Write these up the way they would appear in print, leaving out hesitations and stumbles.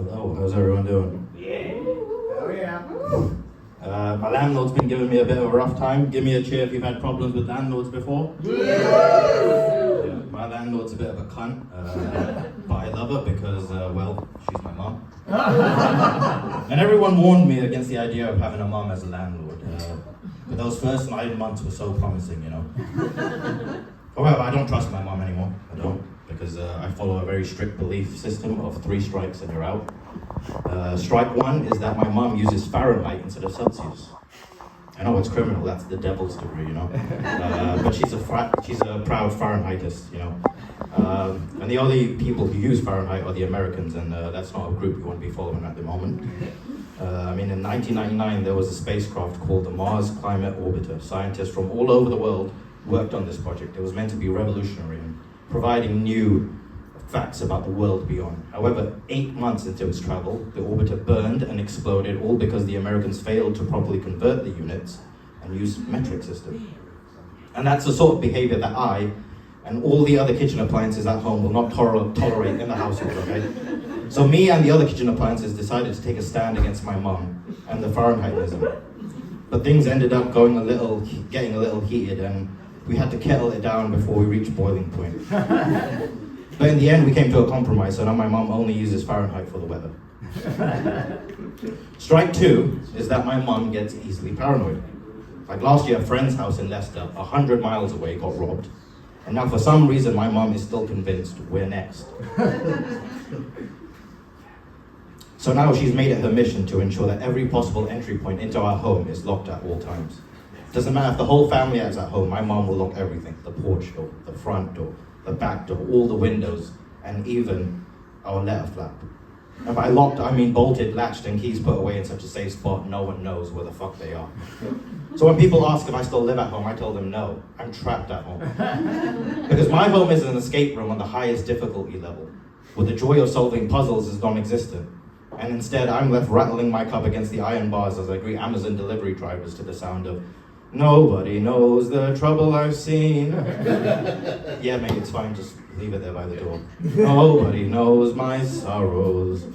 Hello, how's everyone doing? Oh yeah. My landlord's been giving me a bit of a rough time. Give me a cheer if you've had problems with landlords before. Yeah, my landlord's a bit of a cunt, but I love her because, well, she's my mum. And everyone warned me against the idea of having a mum as a landlord. But those first 9 months were so promising, you know. However, I don't trust my mum anymore. I don't, because I follow a very strict belief system of 3 strikes and you're out. Strike 1 is that my mum uses Fahrenheit instead of Celsius. I know it's criminal, that's the devil's degree, you know. But she's a proud Fahrenheitist, you know. And the only people who use Fahrenheit are the Americans, and that's not a group you want to be following at the moment. I mean, in 1999, there was a spacecraft called the Mars Climate Orbiter. Scientists from all over the world worked on this project. It was meant to be revolutionary and providing new facts about the world beyond. However, 8 months into its travel, the orbiter burned and exploded, all because the Americans failed to properly convert the units and use metric system. And that's the sort of behavior that I and all the other kitchen appliances at home will not tolerate in the household, okay? So me and the other kitchen appliances decided to take a stand against my mum and the Fahrenheitism. But things ended up getting a little heated, and we had to kettle it down before we reached boiling point. But in the end, we came to a compromise, so now my mum only uses Fahrenheit for the weather. Strike 2 is that my mum gets easily paranoid. Like last year, a friend's house in Leicester, 100 miles away, got robbed. And now for some reason, my mum is still convinced we're next. So now she's made it her mission to ensure that every possible entry point into our home is locked at all times. Doesn't matter if the whole family is at home, my mum will lock everything. The porch door, the front door, the back door, all the windows, and even our letter flap. And by locked, I mean bolted, latched, and keys put away in such a safe spot no one knows where the fuck they are. So when people ask if I still live at home, I tell them no, I'm trapped at home. Because my home is an escape room on the highest difficulty level, where the joy of solving puzzles is non-existent. And instead, I'm left rattling my cup against the iron bars as I greet Amazon delivery drivers to the sound of "Nobody knows the trouble I've seen." Yeah, mate, it's fine, just leave it there by the door. Nobody knows my sorrows.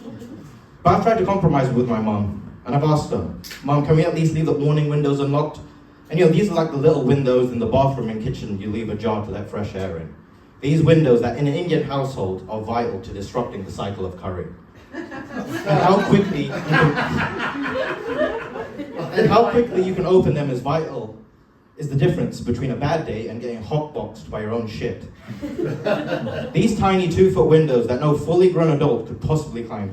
But I've tried to compromise with my mum, and I've asked her, "Mum, can we at least leave the awning windows unlocked?" And you know, these are like the little windows in the bathroom and kitchen you leave ajar to let fresh air in. These windows that in an Indian household are vital to disrupting the cycle of curry. And how quickly you can open them is vital, is the difference between a bad day and getting hotboxed by your own shit. These tiny 2-foot windows that no fully grown adult could possibly climb